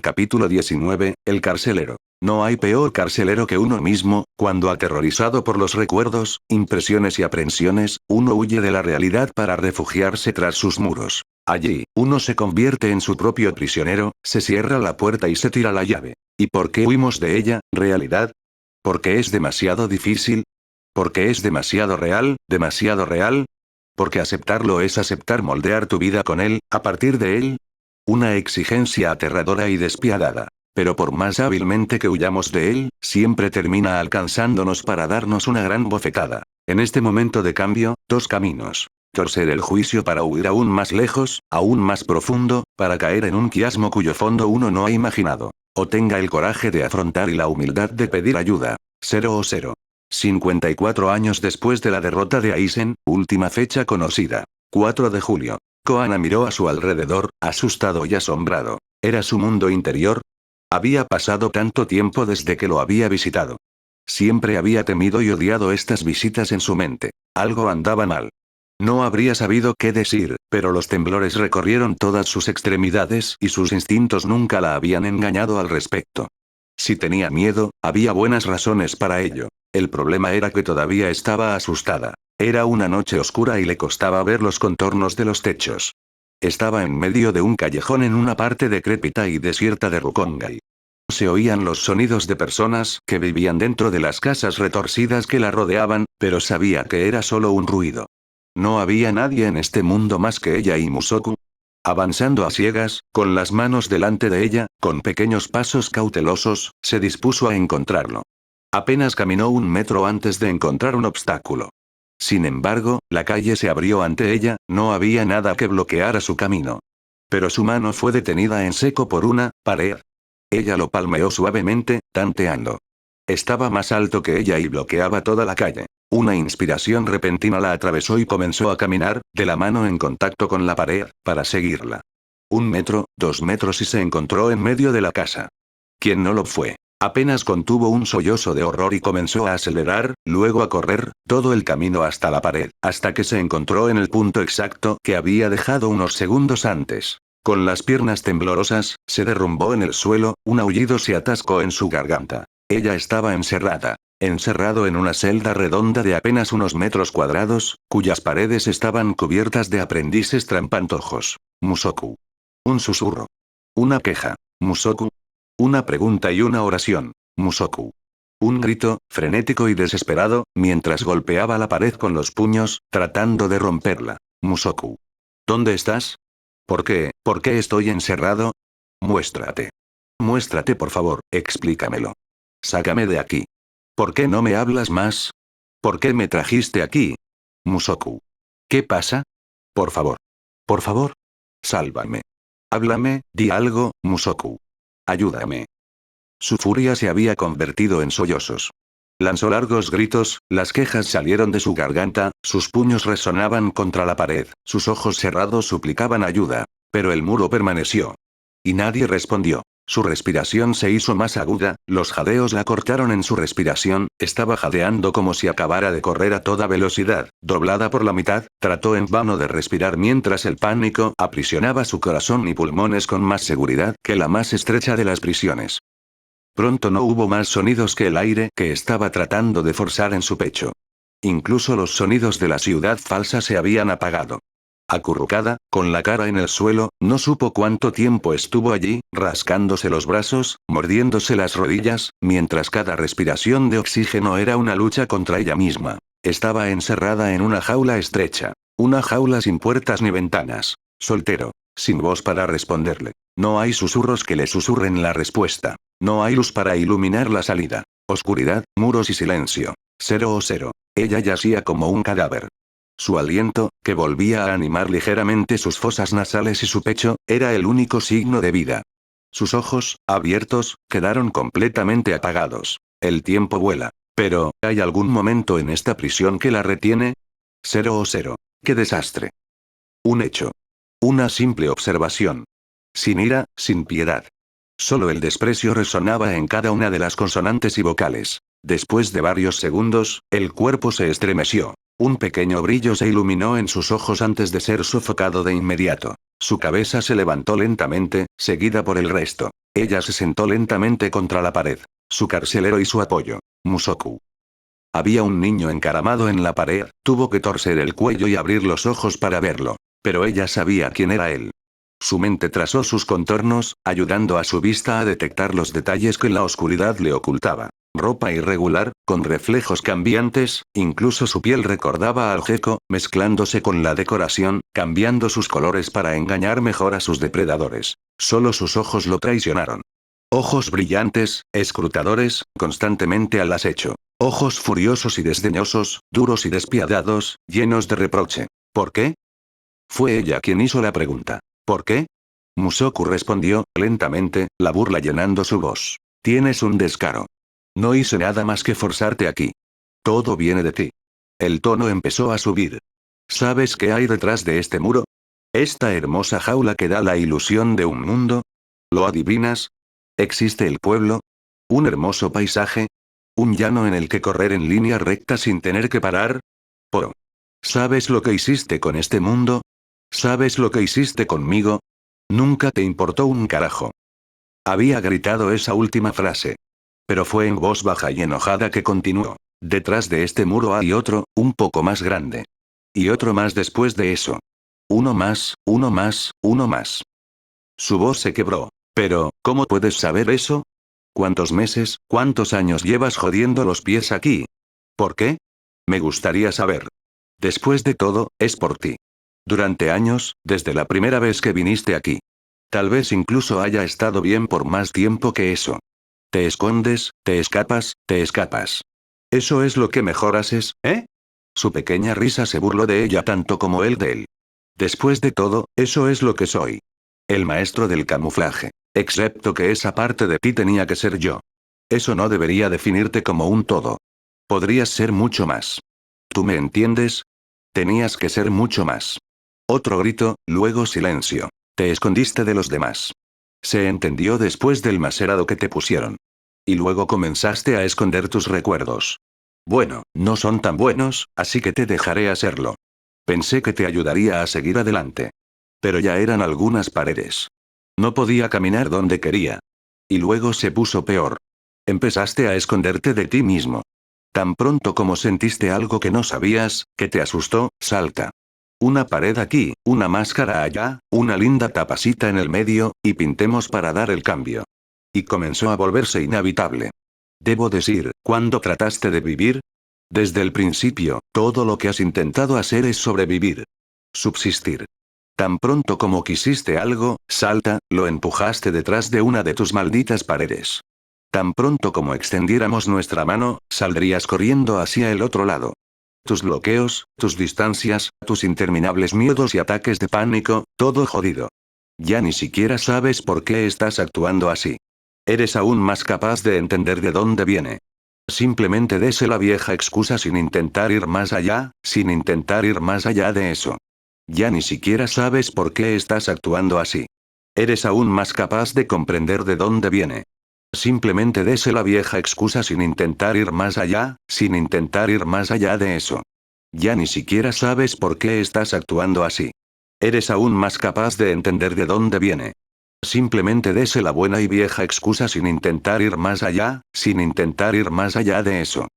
Capítulo 19, El carcelero. No hay peor carcelero que uno mismo, cuando aterrorizado por los recuerdos, impresiones y aprensiones, uno huye de la realidad para refugiarse tras sus muros. Allí, uno se convierte en su propio prisionero, se cierra la puerta y se tira la llave. ¿Y por qué huimos de ella, realidad? ¿Porque es demasiado difícil? ¿Porque es demasiado real, demasiado real? ¿Porque aceptarlo es aceptar moldear tu vida con él, a partir de él? Una exigencia aterradora y despiadada. Pero por más hábilmente que huyamos de él, siempre termina alcanzándonos para darnos una gran bofetada. En este momento de cambio, dos caminos. Torcer el juicio para huir aún más lejos, aún más profundo, para caer en un quiasmo cuyo fondo uno no ha imaginado. O tenga el coraje de afrontar y la humildad de pedir ayuda. 0. 54 años después de la derrota de Aizen, última fecha conocida. 4 de julio. Koana miró a su alrededor, asustado y asombrado. ¿Era su mundo interior? Había pasado tanto tiempo desde que lo había visitado. Siempre había temido y odiado estas visitas en su mente. Algo andaba mal. No habría sabido qué decir, pero los temblores recorrieron todas sus extremidades y sus instintos nunca la habían engañado al respecto. Si tenía miedo, había buenas razones para ello. El problema era que todavía estaba asustada. Era una noche oscura y le costaba ver los contornos de los techos. Estaba en medio de un callejón en una parte decrépita y desierta de Rukongai. Se oían los sonidos de personas que vivían dentro de las casas retorcidas que la rodeaban, pero sabía que era solo un ruido. No había nadie en este mundo más que ella y Musoku. Avanzando a ciegas, con las manos delante de ella, con pequeños pasos cautelosos, se dispuso a encontrarlo. Apenas caminó 1 metro antes de encontrar un obstáculo. Sin embargo, la calle se abrió ante ella, no había nada que bloqueara su camino. Pero su mano fue detenida en seco por una pared. Ella lo palmeó suavemente, tanteando. Estaba más alto que ella y bloqueaba toda la calle. Una inspiración repentina la atravesó y comenzó a caminar, de la mano en contacto con la pared, para seguirla. 1 metro, 2 metros y se encontró en medio de la casa. ¿Quién no lo fue? Apenas contuvo un sollozo de horror y comenzó a acelerar, luego a correr, todo el camino hasta la pared, hasta que se encontró en el punto exacto que había dejado unos segundos antes. Con las piernas temblorosas, se derrumbó en el suelo, un aullido se atascó en su garganta. Ella estaba encerrado en una celda redonda de apenas unos metros cuadrados, cuyas paredes estaban cubiertas de aprendices trampantojos. Musoku. Un susurro. Una queja. Musoku. Una pregunta y una oración. Musoku. Un grito, frenético y desesperado, mientras golpeaba la pared con los puños, tratando de romperla. Musoku. ¿Dónde estás? ¿Por qué estoy encerrado? Muéstrate. Muéstrate por favor, explícamelo. Sácame de aquí. ¿Por qué no me hablas más? ¿Por qué me trajiste aquí? Musoku. ¿Qué pasa? Por favor. Por favor. Sálvame. Háblame, di algo, Musoku. Ayúdame. Su furia se había convertido en sollozos. Lanzó largos gritos, las quejas salieron de su garganta, sus puños resonaban contra la pared, sus ojos cerrados suplicaban ayuda. Pero el muro permaneció. Y nadie respondió. Su respiración se hizo más aguda, los jadeos la cortaron en su respiración, estaba jadeando como si acabara de correr a toda velocidad, doblada por la mitad, trató en vano de respirar mientras el pánico aprisionaba su corazón y pulmones con más seguridad que la más estrecha de las prisiones. Pronto no hubo más sonidos que el aire que estaba tratando de forzar en su pecho. Incluso los sonidos de la ciudad falsa se habían apagado. Acurrucada, con la cara en el suelo, no supo cuánto tiempo estuvo allí, rascándose los brazos, mordiéndose las rodillas, mientras cada respiración de oxígeno era una lucha contra ella misma. Estaba encerrada en una jaula estrecha. Una jaula sin puertas ni ventanas. Soltero. Sin voz para responderle. No hay susurros que le susurren la respuesta. No hay luz para iluminar la salida. Oscuridad, muros y silencio. 0. Ella yacía como un cadáver. Su aliento, que volvía a animar ligeramente sus fosas nasales y su pecho, era el único signo de vida. Sus ojos, abiertos, quedaron completamente apagados. El tiempo vuela. Pero, ¿hay algún momento en esta prisión que la retiene? 0. ¡Qué desastre! Un hecho. Una simple observación. Sin ira, sin piedad. Solo el desprecio resonaba en cada una de las consonantes y vocales. Después de varios segundos, el cuerpo se estremeció. Un pequeño brillo se iluminó en sus ojos antes de ser sofocado de inmediato. Su cabeza se levantó lentamente, seguida por el resto. Ella se sentó lentamente contra la pared. Su carcelero y su apoyo. Musoku. Había un niño encaramado en la pared, tuvo que torcer el cuello y abrir los ojos para verlo. Pero ella sabía quién era él. Su mente trazó sus contornos, ayudando a su vista a detectar los detalles que la oscuridad le ocultaba. Ropa irregular, con reflejos cambiantes, incluso su piel recordaba al gecko, mezclándose con la decoración, cambiando sus colores para engañar mejor a sus depredadores. Solo sus ojos lo traicionaron. Ojos brillantes, escrutadores, constantemente al acecho. Ojos furiosos y desdeñosos, duros y despiadados, llenos de reproche. ¿Por qué? Fue ella quien hizo la pregunta. ¿Por qué? Musoku respondió, lentamente, la burla llenando su voz. Tienes un descaro. No hice nada más que forzarte aquí. Todo viene de ti. El tono empezó a subir. ¿Sabes qué hay detrás de este muro? Esta hermosa jaula que da la ilusión de un mundo. ¿Lo adivinas? ¿Existe el pueblo? ¿Un hermoso paisaje? ¿Un llano en el que correr en línea recta sin tener que parar? Poro. ¿Sabes lo que hiciste con este mundo? ¿Sabes lo que hiciste conmigo? Nunca te importó un carajo. Había gritado esa última frase. Pero fue en voz baja y enojada que continuó. Detrás de este muro hay otro, un poco más grande. Y otro más después de eso. Uno más, uno más, uno más. Su voz se quebró. Pero, ¿cómo puedes saber eso? ¿Cuántos meses, cuántos años llevas jodiendo los pies aquí? ¿Por qué? Me gustaría saber. Después de todo, es por ti. Durante años, desde la primera vez que viniste aquí. Tal vez incluso haya estado bien por más tiempo que eso. Te escondes, te escapas, te escapas. Eso es lo que mejor haces, ¿eh? Su pequeña risa se burló de ella tanto como él de él. Después de todo, eso es lo que soy. El maestro del camuflaje. Excepto que esa parte de ti tenía que ser yo. Eso no debería definirte como un todo. Podrías ser mucho más. ¿Tú me entiendes? Tenías que ser mucho más. Otro grito, luego silencio. Te escondiste de los demás. Se entendió después del macerado que te pusieron. Y luego comenzaste a esconder tus recuerdos. Bueno, no son tan buenos, así que te dejaré hacerlo. Pensé que te ayudaría a seguir adelante. Pero ya eran algunas paredes. No podía caminar donde quería. Y luego se puso peor. Empezaste a esconderte de ti mismo. Tan pronto como sentiste algo que no sabías, que te asustó, salta. Una pared aquí, una máscara allá, una linda tapacita en el medio, y pintemos para dar el cambio. Y comenzó a volverse inhabitable. Debo decir, ¿cuándo trataste de vivir? Desde el principio, todo lo que has intentado hacer es sobrevivir. Subsistir. Tan pronto como quisiste algo, salta, lo empujaste detrás de una de tus malditas paredes. Tan pronto como extendiéramos nuestra mano, saldrías corriendo hacia el otro lado. Tus bloqueos, tus distancias, tus interminables miedos y ataques de pánico, todo jodido. Ya ni siquiera sabes por qué estás actuando así. Eres aún más capaz de entender de dónde viene. Simplemente dese la vieja excusa sin intentar ir más allá, sin intentar ir más allá de eso. Ya ni siquiera sabes por qué estás actuando así. Eres aún más capaz de comprender de dónde viene. Simplemente dese la vieja excusa sin intentar ir más allá, sin intentar ir más allá de eso. Ya ni siquiera sabes por qué estás actuando así. Eres aún más capaz de entender de dónde viene. Simplemente dese la buena y vieja excusa sin intentar ir más allá, sin intentar ir más allá de eso.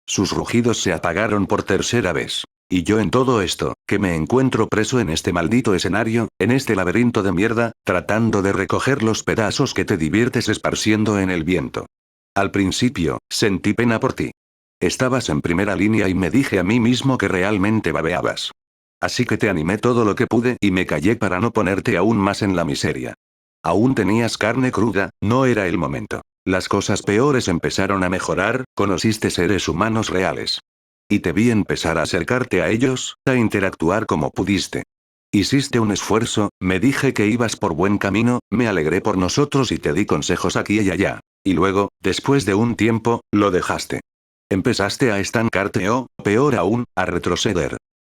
Sus rugidos se apagaron por tercera vez. Y yo en todo esto, que me encuentro preso en este maldito escenario, en este laberinto de mierda, tratando de recoger los pedazos que te diviertes esparciendo en el viento. Al principio, sentí pena por ti. Estabas en primera línea y me dije a mí mismo que realmente babeabas. Así que te animé todo lo que pude y me callé para no ponerte aún más en la miseria. Aún tenías carne cruda, no era el momento. Las cosas peores empezaron a mejorar, conociste seres humanos reales. Y te vi empezar a acercarte a ellos, a interactuar como pudiste. Hiciste un esfuerzo, me dije que ibas por buen camino, me alegré por nosotros y te di consejos aquí y allá. Y luego, después de un tiempo, lo dejaste. Empezaste a estancarte o, peor aún, a retroceder.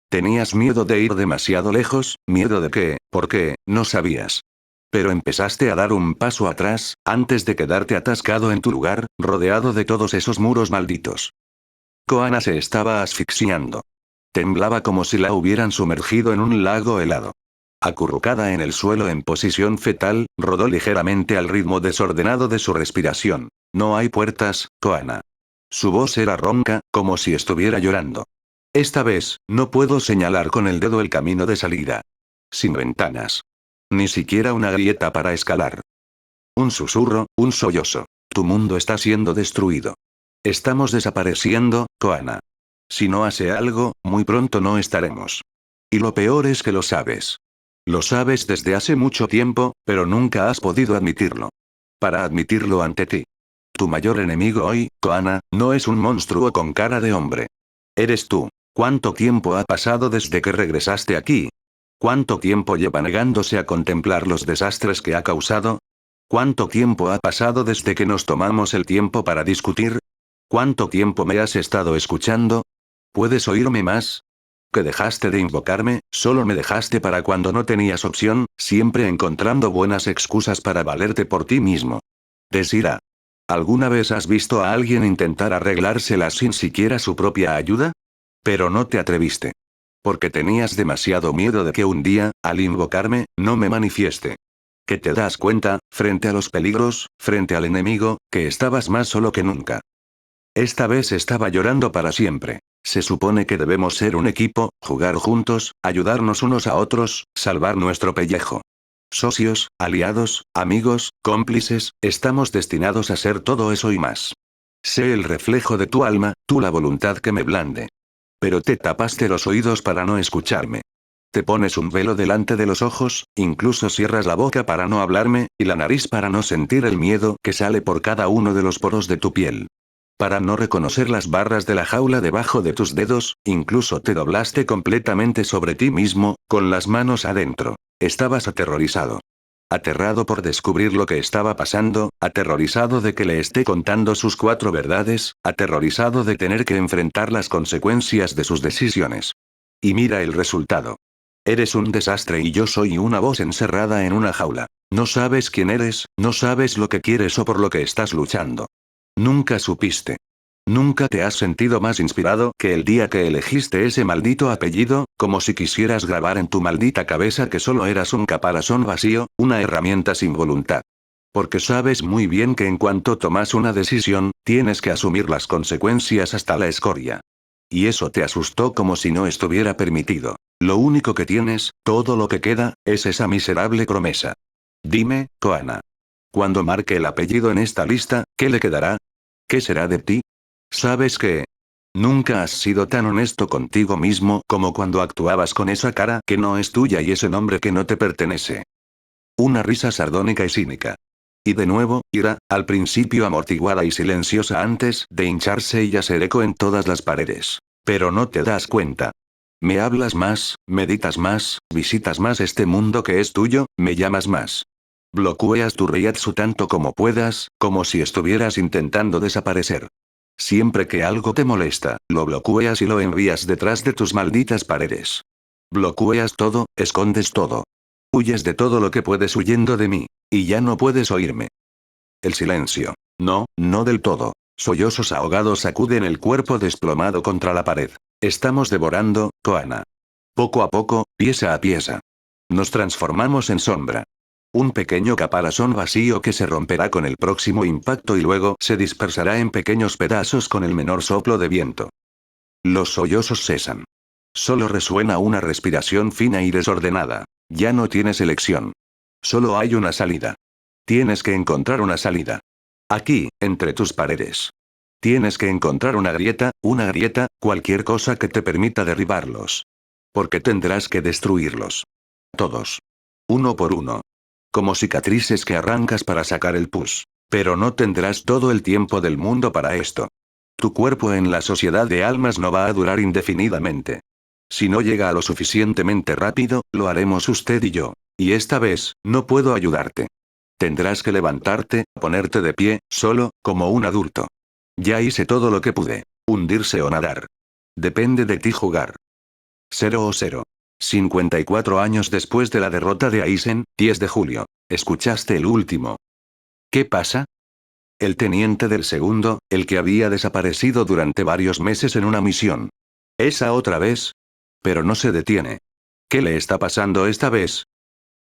Tenías miedo de ir demasiado lejos, miedo de qué, por qué, no sabías. Pero empezaste a dar un paso atrás, antes de quedarte atascado en tu lugar, rodeado de todos esos muros malditos. Koana se estaba asfixiando. Temblaba como si la hubieran sumergido en un lago helado. Acurrucada en el suelo en posición fetal, rodó ligeramente al ritmo desordenado de su respiración. No hay puertas, Koana. Su voz era ronca, como si estuviera llorando. Esta vez, no puedo señalar con el dedo el camino de salida. Sin ventanas. Ni siquiera una grieta para escalar. Un susurro, un sollozo. Tu mundo está siendo destruido. Estamos desapareciendo, Koana. Si no hace algo, muy pronto no estaremos. Y lo peor es que lo sabes. Lo sabes desde hace mucho tiempo, pero nunca has podido admitirlo. Para admitirlo ante ti. Tu mayor enemigo hoy, Koana, no es un monstruo con cara de hombre. Eres tú. ¿Cuánto tiempo ha pasado desde que regresaste aquí? ¿Cuánto tiempo lleva negándose a contemplar los desastres que ha causado? ¿Cuánto tiempo ha pasado desde que nos tomamos el tiempo para discutir? ¿Cuánto tiempo me has estado escuchando? ¿Puedes oírme más? Que dejaste de invocarme, solo me dejaste para cuando no tenías opción, siempre encontrando buenas excusas para valerte por ti mismo. Desira. ¿Alguna vez has visto a alguien intentar arreglárselas sin siquiera su propia ayuda? Pero no te atreviste. Porque tenías demasiado miedo de que un día, al invocarme, no me manifieste. Que te das cuenta, frente a los peligros, frente al enemigo, que estabas más solo que nunca. Esta vez estaba llorando para siempre. Se supone que debemos ser un equipo, jugar juntos, ayudarnos unos a otros, salvar nuestro pellejo. Socios, aliados, amigos, cómplices, estamos destinados a ser todo eso y más. Sé el reflejo de tu alma, tú la voluntad que me blande. Pero te tapaste los oídos para no escucharme. Te pones un velo delante de los ojos, incluso cierras la boca para no hablarme, y la nariz para no sentir el miedo que sale por cada uno de los poros de tu piel. Para no reconocer las barras de la jaula debajo de tus dedos, incluso te doblaste completamente sobre ti mismo, con las manos adentro. Estabas aterrorizado. Aterrado por descubrir lo que estaba pasando, aterrorizado de que le esté contando sus 4 verdades, aterrorizado de tener que enfrentar las consecuencias de sus decisiones. Y mira el resultado. Eres un desastre y yo soy una voz encerrada en una jaula. No sabes quién eres, no sabes lo que quieres o por lo que estás luchando. Nunca supiste. Nunca te has sentido más inspirado que el día que elegiste ese maldito apellido, como si quisieras grabar en tu maldita cabeza que solo eras un caparazón vacío, una herramienta sin voluntad. Porque sabes muy bien que en cuanto tomas una decisión, tienes que asumir las consecuencias hasta la escoria. Y eso te asustó como si no estuviera permitido. Lo único que tienes, todo lo que queda, es esa miserable promesa. Dime, Koana. Cuando marque el apellido en esta lista, ¿qué le quedará? ¿Qué será de ti? ¿Sabes qué? Nunca has sido tan honesto contigo mismo como cuando actuabas con esa cara que no es tuya y ese nombre que no te pertenece. Una risa sardónica y cínica. Y de nuevo, ira, al principio amortiguada y silenciosa antes de hincharse y hacer eco en todas las paredes. Pero no te das cuenta. Me hablas más, meditas más, visitas más este mundo que es tuyo, me llamas más. Bloqueas tu Reiatsu tanto como puedas, como si estuvieras intentando desaparecer. Siempre que algo te molesta, lo bloqueas y lo envías detrás de tus malditas paredes. Bloqueas todo, escondes todo. Huyes de todo lo que puedes huyendo de mí. Y ya no puedes oírme. El silencio. No, no del todo. Sollozos ahogados sacuden el cuerpo desplomado contra la pared. Estamos devorando, Koana. Poco a poco, pieza a pieza. Nos transformamos en sombra. Un pequeño caparazón vacío que se romperá con el próximo impacto y luego se dispersará en pequeños pedazos con el menor soplo de viento. Los sollozos cesan. Solo resuena una respiración fina y desordenada. Ya no tienes elección. Solo hay una salida. Tienes que encontrar una salida. Aquí, entre tus paredes. Tienes que encontrar una grieta, cualquier cosa que te permita derribarlos. Porque tendrás que destruirlos. Todos. Uno por uno. Como cicatrices que arrancas para sacar el pus. Pero no tendrás todo el tiempo del mundo para esto. Tu cuerpo en la sociedad de almas no va a durar indefinidamente. Si no llega a lo suficientemente rápido, lo haremos usted y yo. Y esta vez, no puedo ayudarte. Tendrás que levantarte, ponerte de pie, solo, como un adulto. Ya hice todo lo que pude. Hundirse o nadar. Depende de ti jugar. 0 o 0. 54 años después de la derrota de Aizen, 10 de julio. ¿Escuchaste el último? ¿Qué pasa? El teniente del segundo, el que había desaparecido durante varios meses en una misión. ¿Esa otra vez? Pero no se detiene. ¿Qué le está pasando esta vez?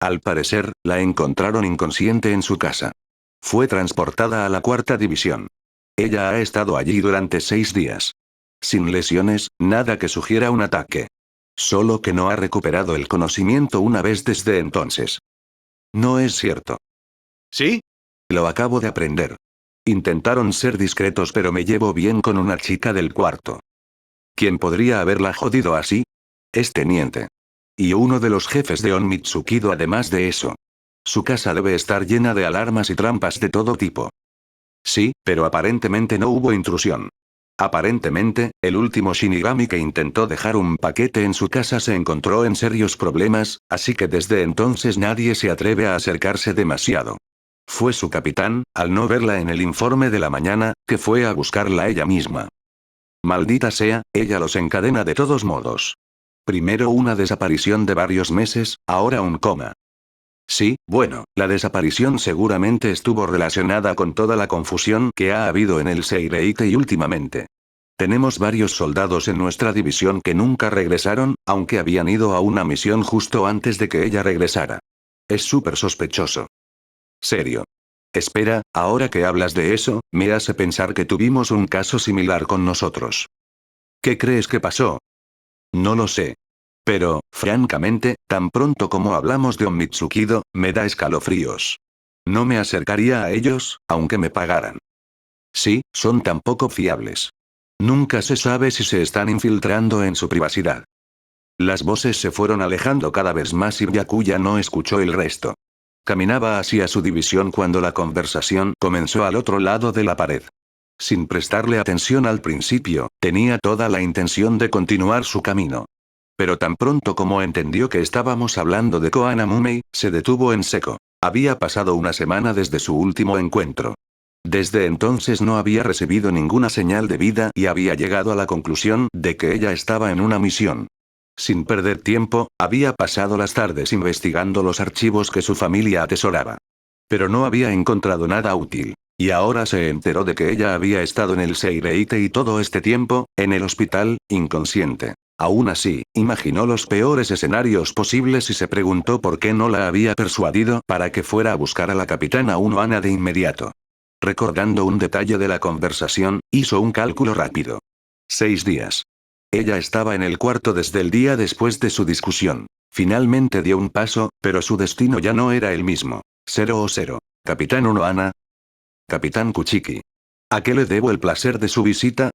Al parecer, la encontraron inconsciente en su casa. Fue transportada a la cuarta división. Ella ha estado allí durante 6 días. Sin lesiones, nada que sugiera un ataque. Solo que no ha recuperado el conocimiento una vez desde entonces. No es cierto. ¿Sí? Lo acabo de aprender. Intentaron ser discretos, pero me llevo bien con una chica del cuarto. ¿Quién podría haberla jodido así? Es teniente. Y uno de los jefes de Onmitsukido además de eso. Su casa debe estar llena de alarmas y trampas de todo tipo. Sí, pero aparentemente no hubo intrusión. Aparentemente, el último Shinigami que intentó dejar un paquete en su casa se encontró en serios problemas, así que desde entonces nadie se atreve a acercarse demasiado. Fue su capitán, al no verla en el informe de la mañana, que fue a buscarla ella misma. Maldita sea, ella los encadena de todos modos. Primero una desaparición de varios meses, ahora un coma. Sí, bueno, la desaparición seguramente estuvo relacionada con toda la confusión que ha habido en el Seireitei últimamente. Tenemos varios soldados en nuestra división que nunca regresaron, aunque habían ido a una misión justo antes de que ella regresara. Es súper sospechoso. Serio. Espera, ahora que hablas de eso, me hace pensar que tuvimos un caso similar con nosotros. ¿Qué crees que pasó? No lo sé. Pero, francamente, tan pronto como hablamos de Onmitsukido, me da escalofríos. No me acercaría a ellos, aunque me pagaran. Sí, son tan poco fiables. Nunca se sabe si se están infiltrando en su privacidad. Las voces se fueron alejando cada vez más y Byakuya no escuchó el resto. Caminaba hacia su división cuando la conversación comenzó al otro lado de la pared. Sin prestarle atención al principio, tenía toda la intención de continuar su camino. Pero tan pronto como entendió que estábamos hablando de Koana Mumei, se detuvo en seco. Había pasado una semana desde su último encuentro. Desde entonces no había recibido ninguna señal de vida y había llegado a la conclusión de que ella estaba en una misión. Sin perder tiempo, había pasado las tardes investigando los archivos que su familia atesoraba. Pero no había encontrado nada útil. Y ahora se enteró de que ella había estado en el Seireitei todo este tiempo, en el hospital, inconsciente. Aún así, imaginó los peores escenarios posibles y se preguntó por qué no la había persuadido para que fuera a buscar a la capitana Unohana de inmediato. Recordando un detalle de la conversación, hizo un cálculo rápido. 6 días. Ella estaba en el cuarto desde el día después de su discusión. Finalmente dio un paso, pero su destino ya no era el mismo. 0-0. Capitán Unohana. Capitán Kuchiki. ¿A qué le debo el placer de su visita?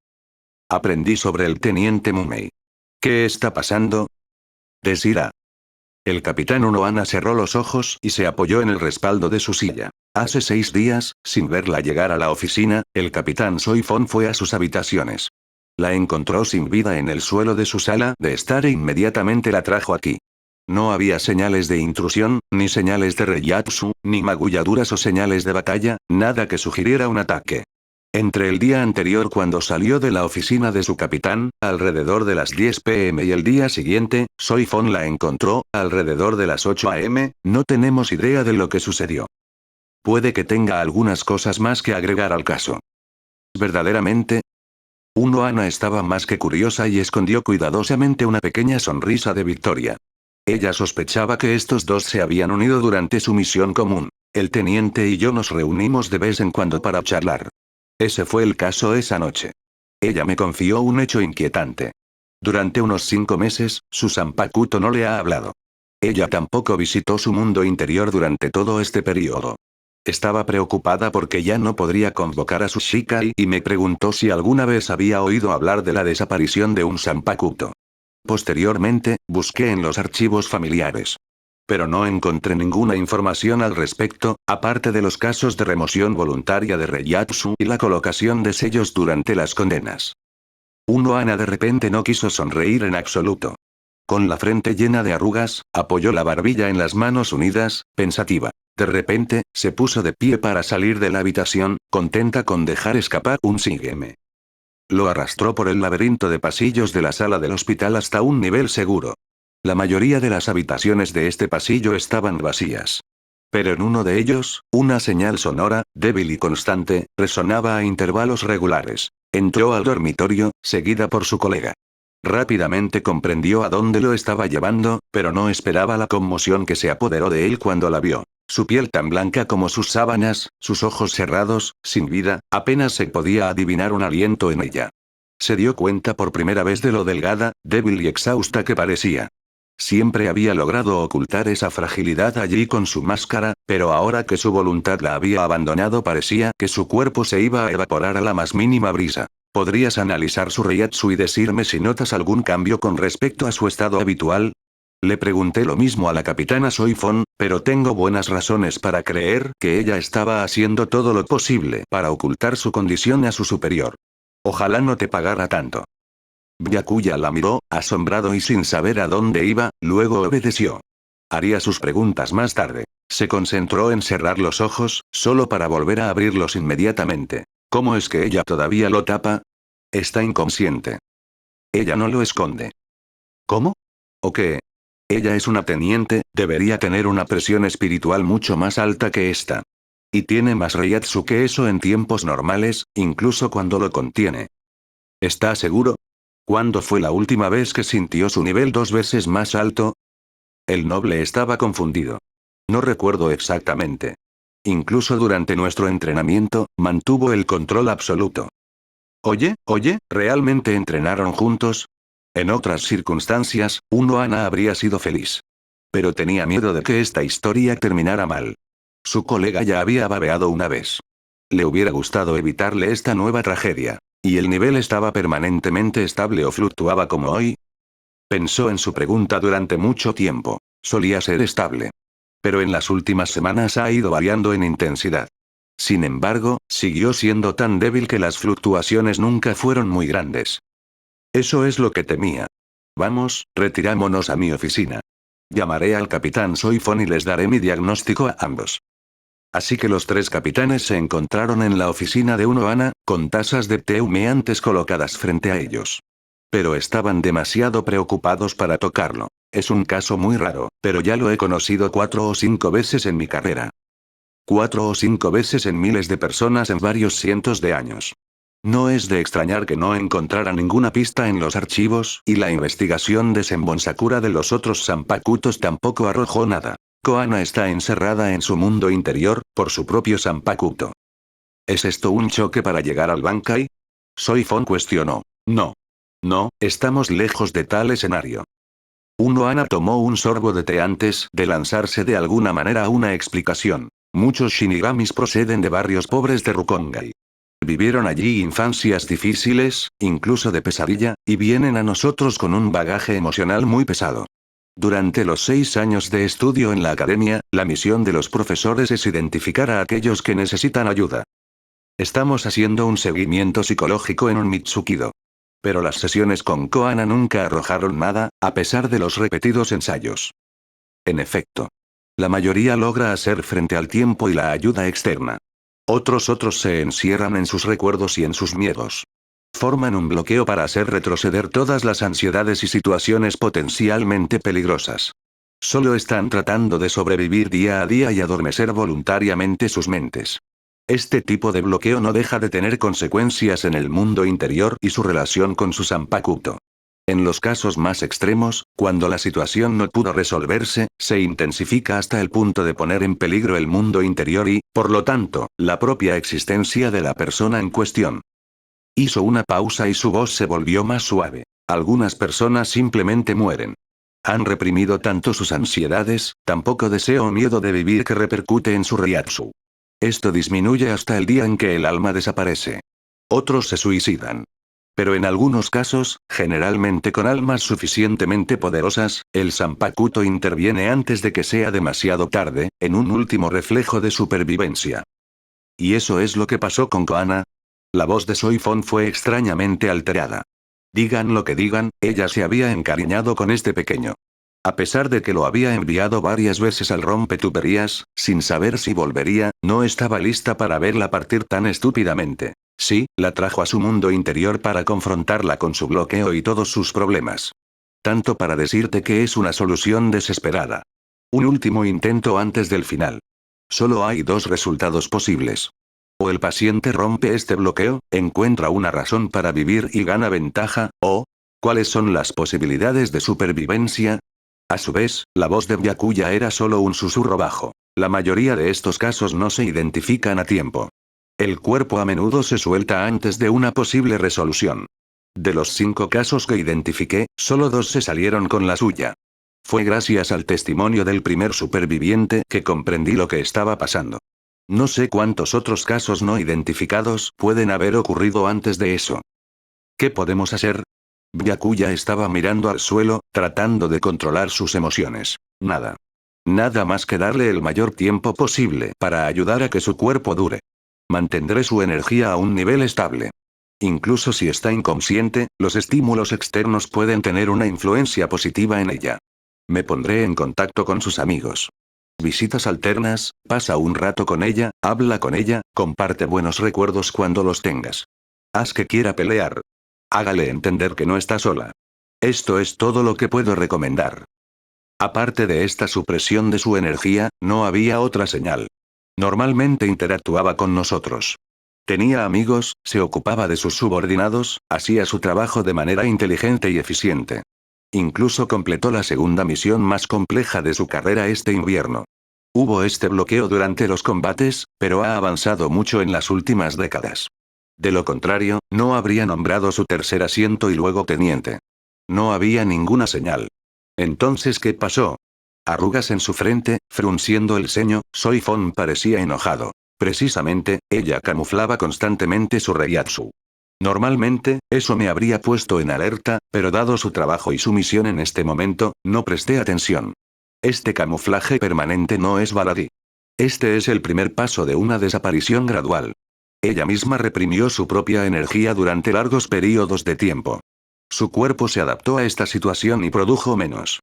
Aprendí sobre el teniente Mumei. ¿Qué está pasando? Desira. El capitán Unohana cerró los ojos y se apoyó en el respaldo de su silla. Hace 6 días, sin verla llegar a la oficina, el capitán Soifon fue a sus habitaciones. La encontró sin vida en el suelo de su sala de estar e inmediatamente la trajo aquí. No había señales de intrusión, ni señales de Reiyatsu, ni magulladuras o señales de batalla, nada que sugiriera un ataque. Entre el día anterior cuando salió de la oficina de su capitán, alrededor de las 10 p.m. y el día siguiente, Soifon la encontró, alrededor de las 8 a.m., no tenemos idea de lo que sucedió. Puede que tenga algunas cosas más que agregar al caso. ¿Verdaderamente? Unohana estaba más que curiosa y escondió cuidadosamente una pequeña sonrisa de victoria. Ella sospechaba que estos dos se habían unido durante su misión común. El teniente y yo nos reunimos de vez en cuando para charlar. Ese fue el caso esa noche. Ella me confió un hecho inquietante. Durante unos 5 meses, su Sanpakuto no le ha hablado. Ella tampoco visitó su mundo interior durante todo este periodo. Estaba preocupada porque ya no podría convocar a su Shikai y me preguntó si alguna vez había oído hablar de la desaparición de un Sanpakuto. Posteriormente, busqué en los archivos familiares. Pero no encontré ninguna información al respecto, aparte de los casos de remoción voluntaria de Reiyatsu y la colocación de sellos durante las condenas. Unohana de repente no quiso sonreír en absoluto. Con la frente llena de arrugas, apoyó la barbilla en las manos unidas, pensativa. De repente, se puso de pie para salir de la habitación, contenta con dejar escapar un sígueme. Lo arrastró por el laberinto de pasillos de la sala del hospital hasta un nivel seguro. La mayoría de las habitaciones de este pasillo estaban vacías. Pero en uno de ellos, una señal sonora, débil y constante, resonaba a intervalos regulares. Entró al dormitorio, seguida por su colega. Rápidamente comprendió a dónde lo estaba llevando, pero no esperaba la conmoción que se apoderó de él cuando la vio. Su piel tan blanca como sus sábanas, sus ojos cerrados, sin vida, apenas se podía adivinar un aliento en ella. Se dio cuenta por primera vez de lo delgada, débil y exhausta que parecía. Siempre había logrado ocultar esa fragilidad allí con su máscara, pero ahora que su voluntad la había abandonado parecía que su cuerpo se iba a evaporar a la más mínima brisa. ¿Podrías analizar su reiatsu y decirme si notas algún cambio con respecto a su estado habitual? Le pregunté lo mismo a la capitana Soifon, pero tengo buenas razones para creer que ella estaba haciendo todo lo posible para ocultar su condición a su superior. Ojalá no te pagara tanto. Byakuya la miró, asombrado y sin saber a dónde iba, luego obedeció. Haría sus preguntas más tarde. Se concentró en cerrar los ojos, solo para volver a abrirlos inmediatamente. ¿Cómo es que ella todavía lo tapa? Está inconsciente. Ella no lo esconde. ¿Cómo? ¿O qué? Ella es una teniente, debería tener una presión espiritual mucho más alta que esta. Y tiene más reiatsu que eso en tiempos normales, incluso cuando lo contiene. ¿Está seguro? ¿Cuándo fue la última vez que sintió su nivel 2 veces más alto? El noble estaba confundido. No recuerdo exactamente. Incluso durante nuestro entrenamiento, mantuvo el control absoluto. Oye, ¿realmente entrenaron juntos? En otras circunstancias, Ana habría sido feliz. Pero tenía miedo de que esta historia terminara mal. Su colega ya había babeado una vez. Le hubiera gustado evitarle esta nueva tragedia. ¿Y el nivel estaba permanentemente estable o fluctuaba como hoy? Pensó en su pregunta durante mucho tiempo. Solía ser estable. Pero en las últimas semanas ha ido variando en intensidad. Sin embargo, siguió siendo tan débil que las fluctuaciones nunca fueron muy grandes. Eso es lo que temía. Vamos, retirámonos a mi oficina. Llamaré al capitán Soifon y les daré mi diagnóstico a ambos. Así que los tres capitanes se encontraron en la oficina de Ana, con tazas de té humeantes colocadas frente a ellos. Pero estaban demasiado preocupados para tocarlo. Es un caso muy raro, pero ya lo he conocido 4 o 5 veces en mi carrera. 4 o 5 veces en miles de personas en varios cientos de años. No es de extrañar que no encontrara ninguna pista en los archivos, y la investigación de Senbon de los otros Sanpakutos tampoco arrojó nada. Koana está encerrada en su mundo interior, por su propio Sanpakuto. ¿Es esto un choque para llegar al Bankai? Soifon cuestionó. No. No, estamos lejos de tal escenario. Ana tomó un sorbo de té antes de lanzarse de alguna manera a una explicación. Muchos shinigamis proceden de barrios pobres de Rukongai. Vivieron allí infancias difíciles, incluso de pesadilla, y vienen a nosotros con un bagaje emocional muy pesado. Durante los 6 años de estudio en la academia, la misión de los profesores es identificar a aquellos que necesitan ayuda. Estamos haciendo un seguimiento psicológico en un Mitsukido. Pero las sesiones con Koana nunca arrojaron nada, a pesar de los repetidos ensayos. En efecto. La mayoría logra hacer frente al tiempo y la ayuda externa. Otros se encierran en sus recuerdos y en sus miedos. Forman un bloqueo para hacer retroceder todas las ansiedades y situaciones potencialmente peligrosas. Solo están tratando de sobrevivir día a día y adormecer voluntariamente sus mentes. Este tipo de bloqueo no deja de tener consecuencias en el mundo interior y su relación con su Sanpakuto. En los casos más extremos, cuando la situación no pudo resolverse, se intensifica hasta el punto de poner en peligro el mundo interior y, por lo tanto, la propia existencia de la persona en cuestión. Hizo una pausa y su voz se volvió más suave. Algunas personas simplemente mueren. Han reprimido tanto sus ansiedades, tan poco deseo o miedo de vivir que repercute en su reiatsu. Esto disminuye hasta el día en que el alma desaparece. Otros se suicidan. Pero en algunos casos, generalmente con almas suficientemente poderosas, el Sanpakuto interviene antes de que sea demasiado tarde, en un último reflejo de supervivencia. ¿Y eso es lo que pasó con Koana? La voz de Soifon fue extrañamente alterada. Digan lo que digan, ella se había encariñado con este pequeño. A pesar de que lo había enviado varias veces al rompetuberías, sin saber si volvería, no estaba lista para verla partir tan estúpidamente. Sí, la trajo a su mundo interior para confrontarla con su bloqueo y todos sus problemas. Tanto para decirte que es una solución desesperada. Un último intento antes del final. Solo hay 2 resultados posibles. O el paciente rompe este bloqueo, encuentra una razón para vivir y gana ventaja, o ¿Cuáles son las posibilidades de supervivencia? A su vez, la voz de Byakuya era solo un susurro bajo. La mayoría de estos casos no se identifican a tiempo. El cuerpo a menudo se suelta antes de una posible resolución. De los 5 casos que identifiqué, solo 2 se salieron con la suya. Fue gracias al testimonio del primer superviviente que comprendí lo que estaba pasando. No sé cuántos otros casos no identificados pueden haber ocurrido antes de eso. ¿Qué podemos hacer? Byakuya estaba mirando al suelo, tratando de controlar sus emociones. Nada. Nada más que darle el mayor tiempo posible para ayudar a que su cuerpo dure. Mantendré su energía a un nivel estable. Incluso si está inconsciente, los estímulos externos pueden tener una influencia positiva en ella. Me pondré en contacto con sus amigos. Visitas alternas, pasa un rato con ella, habla con ella, comparte buenos recuerdos cuando los tengas. Haz que quiera pelear. Hágale entender que no está sola. Esto es todo lo que puedo recomendar. Aparte de esta supresión de su energía, no había otra señal. Normalmente interactuaba con nosotros. Tenía amigos, se ocupaba de sus subordinados, hacía su trabajo de manera inteligente y eficiente. Incluso completó la segunda misión más compleja de su carrera este invierno. Hubo este bloqueo durante los combates, pero ha avanzado mucho en las últimas décadas. De lo contrario, no habría nombrado su tercer asiento y luego teniente. No había ninguna señal. Entonces, ¿qué pasó? Arrugas en su frente, frunciendo el ceño, Soifon parecía enojado. Precisamente, ella camuflaba constantemente su reiatsu. Normalmente, eso me habría puesto en alerta, pero dado su trabajo y su misión en este momento, no presté atención. Este camuflaje permanente no es baladí. Este es el primer paso de una desaparición gradual. Ella misma reprimió su propia energía durante largos periodos de tiempo. Su cuerpo se adaptó a esta situación y produjo menos.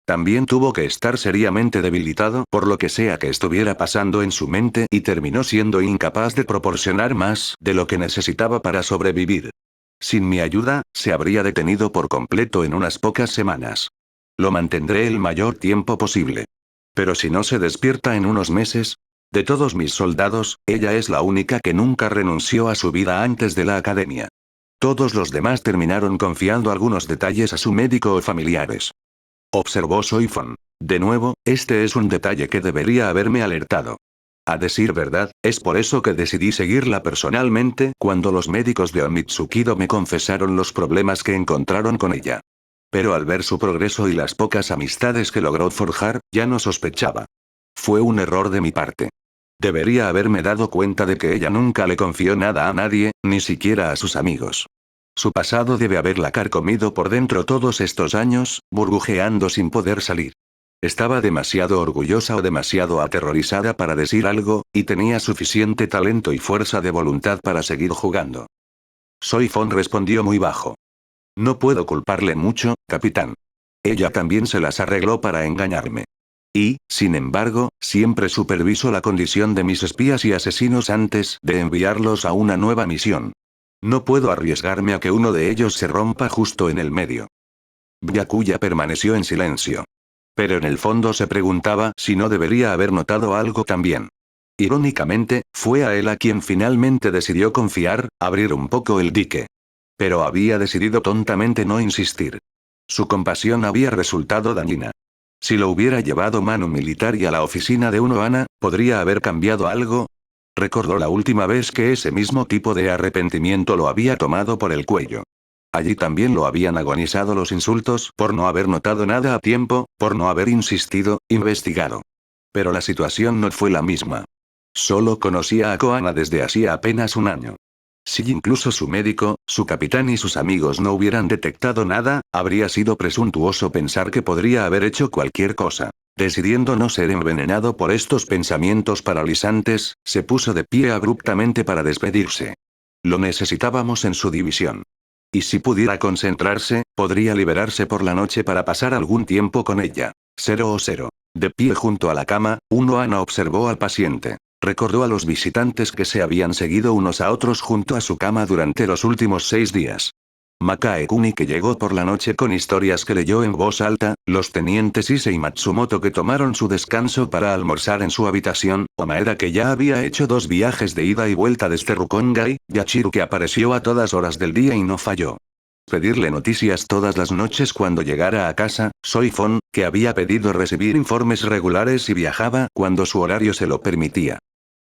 También tuvo que estar seriamente debilitado por lo que sea que estuviera pasando en su mente y terminó siendo incapaz de proporcionar más de lo que necesitaba para sobrevivir. Sin mi ayuda, se habría detenido por completo en unas pocas semanas. Lo mantendré el mayor tiempo posible. Pero si no se despierta en unos meses, de todos mis soldados, ella es la única que nunca renunció a su vida antes de la academia. Todos los demás terminaron confiando algunos detalles a su médico o familiares. Observó Soifon. De nuevo, este es un detalle que debería haberme alertado. A decir verdad, es por eso que decidí seguirla personalmente cuando los médicos de Onitsukido me confesaron los problemas que encontraron con ella. Pero al ver su progreso y las pocas amistades que logró forjar, ya no sospechaba. Fue un error de mi parte. Debería haberme dado cuenta de que ella nunca le confió nada a nadie, ni siquiera a sus amigos. Su pasado debe haberla carcomido por dentro todos estos años, burbujeando sin poder salir. Estaba demasiado orgullosa o demasiado aterrorizada para decir algo, y tenía suficiente talento y fuerza de voluntad para seguir jugando. Soifon respondió muy bajo. No puedo culparle mucho, capitán. Ella también se las arregló para engañarme. Y, sin embargo, siempre superviso la condición de mis espías y asesinos antes de enviarlos a una nueva misión. No puedo arriesgarme a que uno de ellos se rompa justo en el medio. Byakuya permaneció en silencio. Pero en el fondo se preguntaba si no debería haber notado algo también. Irónicamente, fue a él a quien finalmente decidió confiar, abrir un poco el dique. Pero había decidido tontamente no insistir. Su compasión había resultado dañina. Si lo hubiera llevado Manu Militari a la oficina de Unohana, ¿podría haber cambiado algo? Recordó la última vez que ese mismo tipo de arrepentimiento lo había tomado por el cuello. Allí también lo habían agonizado los insultos por no haber notado nada a tiempo, por no haber insistido, investigado. Pero la situación no fue la misma. Solo conocía a Koana desde hacía apenas un año. Si incluso su médico, su capitán y sus amigos no hubieran detectado nada, habría sido presuntuoso pensar que podría haber hecho cualquier cosa. Decidiendo no ser envenenado por estos pensamientos paralizantes, se puso de pie abruptamente para despedirse. Lo necesitábamos en su división. Y si pudiera concentrarse, podría liberarse por la noche para pasar algún tiempo con ella. 0. De pie junto a la cama, Unohana observó al paciente. Recordó a los visitantes que se habían seguido unos a otros junto a su cama durante los últimos 6 días. Makae-kuni que llegó por la noche con historias que leyó en voz alta, los tenientes Ise y Matsumoto que tomaron su descanso para almorzar en su habitación, Omaeda que ya había hecho 2 viajes de ida y vuelta desde Rukongai, Yachiru que apareció a todas horas del día y no falló. Pedirle noticias todas las noches cuando llegara a casa. Soy Fon, que había pedido recibir informes regulares y viajaba cuando su horario se lo permitía.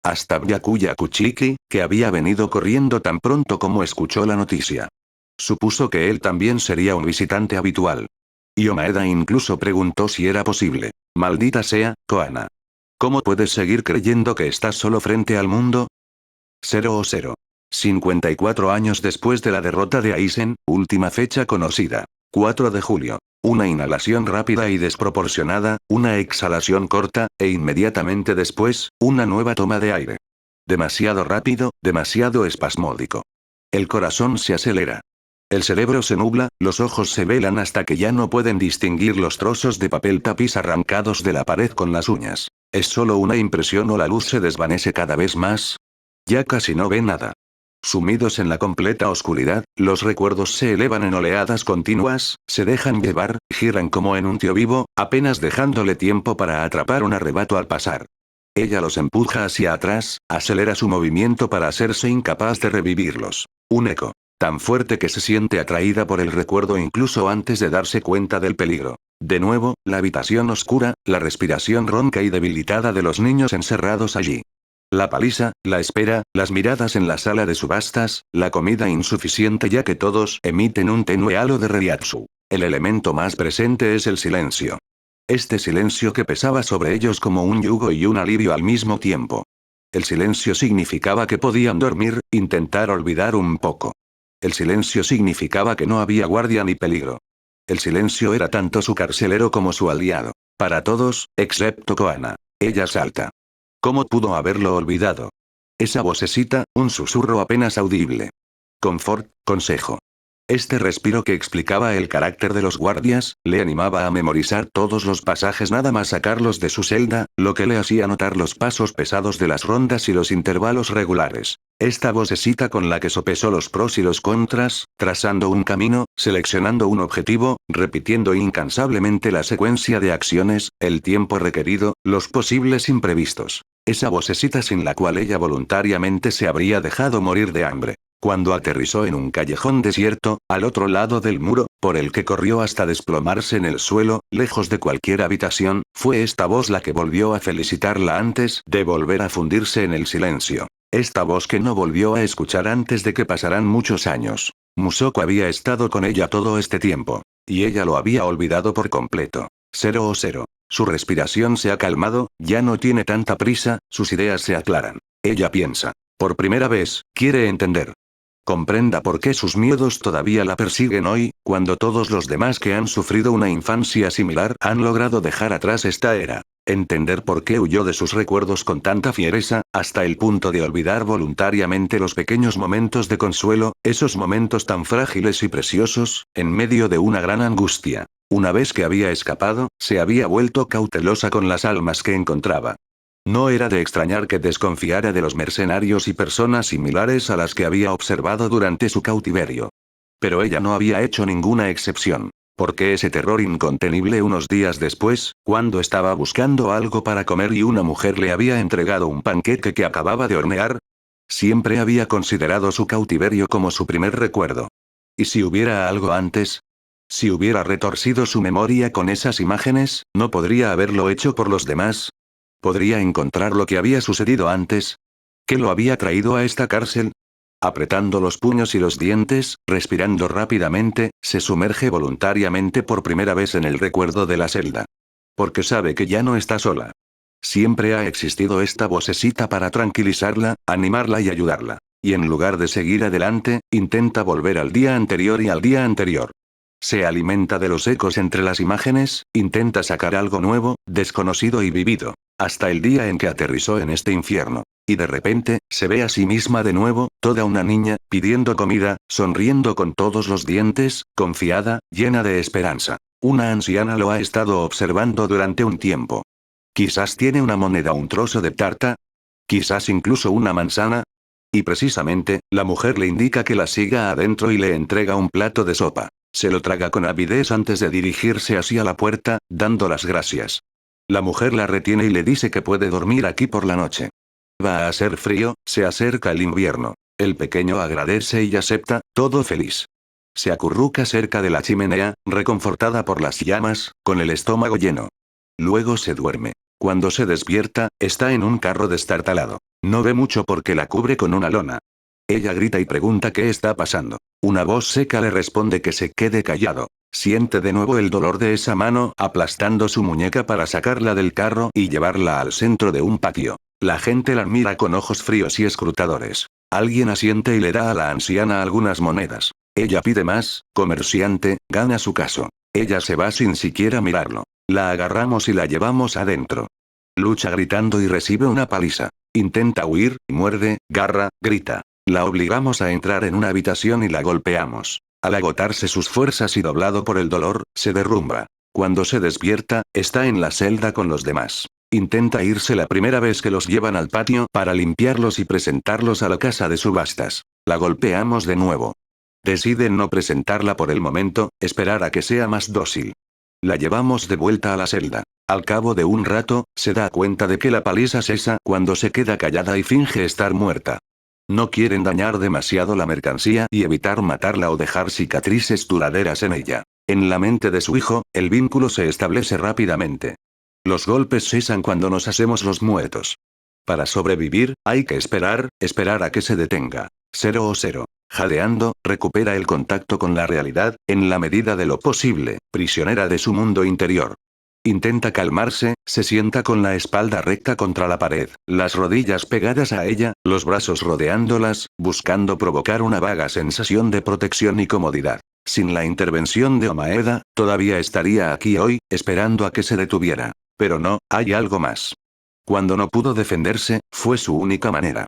Hasta Byakuya Kuchiki, que había venido corriendo tan pronto como escuchó la noticia. Supuso que él también sería un visitante habitual. Y Omaeda incluso preguntó si era posible. Maldita sea, Koana. ¿Cómo puedes seguir creyendo que estás solo frente al mundo? 00. 54 años después de la derrota de Aizen, última fecha conocida. 4 de julio. Una inhalación rápida y desproporcionada, una exhalación corta, e inmediatamente después, una nueva toma de aire. Demasiado rápido, demasiado espasmódico. El corazón se acelera. El cerebro se nubla, los ojos se velan hasta que ya no pueden distinguir los trozos de papel tapiz arrancados de la pared con las uñas. ¿Es solo una impresión o la luz se desvanece cada vez más? Ya casi no ve nada. Sumidos en la completa oscuridad, los recuerdos se elevan en oleadas continuas, se dejan llevar, giran como en un tío vivo, apenas dejándole tiempo para atrapar un arrebato al pasar. Ella los empuja hacia atrás, acelera su movimiento para hacerse incapaz de revivirlos. Un eco. Tan fuerte que se siente atraída por el recuerdo incluso antes de darse cuenta del peligro. De nuevo, la habitación oscura, la respiración ronca y debilitada de los niños encerrados allí. La paliza, la espera, las miradas en la sala de subastas, la comida insuficiente ya que todos emiten un tenue halo de reiatsu. El elemento más presente es el silencio. Este silencio que pesaba sobre ellos como un yugo y un alivio al mismo tiempo. El silencio significaba que podían dormir, intentar olvidar un poco. El silencio significaba que no había guardia ni peligro. El silencio era tanto su carcelero como su aliado. Para todos, excepto Koana. Ella salta. ¿Cómo pudo haberlo olvidado? Esa vocecita, un susurro apenas audible. Confort, consejo. Este respiro que explicaba el carácter de los guardias, le animaba a memorizar todos los pasajes nada más sacarlos de su celda, lo que le hacía notar los pasos pesados de las rondas y los intervalos regulares. Esta vocecita con la que sopesó los pros y los contras, trazando un camino, seleccionando un objetivo, repitiendo incansablemente la secuencia de acciones, el tiempo requerido, los posibles imprevistos. Esa vocecita sin la cual ella voluntariamente se habría dejado morir de hambre. Cuando aterrizó en un callejón desierto, al otro lado del muro, por el que corrió hasta desplomarse en el suelo, lejos de cualquier habitación, fue esta voz la que volvió a felicitarla antes de volver a fundirse en el silencio. Esta voz que no volvió a escuchar antes de que pasaran muchos años. Musoko había estado con ella todo este tiempo. Y ella lo había olvidado por completo. 00. Su respiración se ha calmado, ya no tiene tanta prisa, sus ideas se aclaran. Ella piensa. Por primera vez, quiere entender. Comprenda por qué sus miedos todavía la persiguen hoy, cuando todos los demás que han sufrido una infancia similar han logrado dejar atrás esta era. Entender por qué huyó de sus recuerdos con tanta fiereza, hasta el punto de olvidar voluntariamente los pequeños momentos de consuelo, esos momentos tan frágiles y preciosos, en medio de una gran angustia. Una vez que había escapado, se había vuelto cautelosa con las almas que encontraba. No era de extrañar que desconfiara de los mercenarios y personas similares a las que había observado durante su cautiverio. Pero ella no había hecho ninguna excepción. ¿Por qué ese terror incontenible unos días después, cuando estaba buscando algo para comer y una mujer le había entregado un panqueque que acababa de hornear? Siempre había considerado su cautiverio como su primer recuerdo. ¿Y si hubiera algo antes? Si hubiera retorcido su memoria con esas imágenes, ¿no podría haberlo hecho por los demás? ¿Podría encontrar lo que había sucedido antes? ¿Qué lo había traído a esta cárcel? Apretando los puños y los dientes, respirando rápidamente, se sumerge voluntariamente por primera vez en el recuerdo de la celda. Porque sabe que ya no está sola. Siempre ha existido esta vocecita para tranquilizarla, animarla y ayudarla. Y en lugar de seguir adelante, intenta volver al día anterior y al día anterior. Se alimenta de los ecos entre las imágenes, intenta sacar algo nuevo, desconocido y vivido. Hasta el día en que aterrizó en este infierno. Y de repente, se ve a sí misma de nuevo, toda una niña, pidiendo comida, sonriendo con todos los dientes, confiada, llena de esperanza. Una anciana lo ha estado observando durante un tiempo. Quizás tiene una moneda o un trozo de tarta. Quizás incluso una manzana. Y precisamente, la mujer le indica que la siga adentro y le entrega un plato de sopa. Se lo traga con avidez antes de dirigirse hacia la puerta, dando las gracias. La mujer la retiene y le dice que puede dormir aquí por la noche. Va a hacer frío, se acerca el invierno. El pequeño agradece y acepta, todo feliz. Se acurruca cerca de la chimenea, reconfortada por las llamas, con el estómago lleno. Luego se duerme. Cuando se despierta, está en un carro destartalado. No ve mucho porque la cubre con una lona. Ella grita y pregunta qué está pasando. Una voz seca le responde que se quede callado. Siente de nuevo el dolor de esa mano aplastando su muñeca para sacarla del carro y llevarla al centro de un patio. La gente la mira con ojos fríos y escrutadores. Alguien asiente y le da a la anciana algunas monedas. Ella pide más, comerciante, gana su caso. Ella se va sin siquiera mirarlo. La agarramos y la llevamos adentro. Lucha gritando y recibe una paliza. Intenta huir, muerde, garra, grita. La obligamos a entrar en una habitación y la golpeamos. Al agotarse sus fuerzas y doblado por el dolor, se derrumba. Cuando se despierta, está en la celda con los demás. Intenta irse la primera vez que los llevan al patio para limpiarlos y presentarlos a la casa de subastas. La golpeamos de nuevo. Deciden no presentarla por el momento, esperar a que sea más dócil. La llevamos de vuelta a la celda. Al cabo de un rato, se da cuenta de que la paliza cesa cuando se queda callada y finge estar muerta. No quieren dañar demasiado la mercancía y evitar matarla o dejar cicatrices duraderas en ella. En la mente de su hijo, el vínculo se establece rápidamente. Los golpes cesan cuando nos hacemos los muertos. Para sobrevivir, hay que esperar a que se detenga. 0. Jadeando, recupera el contacto con la realidad, en la medida de lo posible, prisionera de su mundo interior. Intenta calmarse, se sienta con la espalda recta contra la pared, las rodillas pegadas a ella, los brazos rodeándolas, buscando provocar una vaga sensación de protección y comodidad. Sin la intervención de Omaeda, todavía estaría aquí hoy, esperando a que se detuviera. Pero no, hay algo más. Cuando no pudo defenderse, fue su única manera.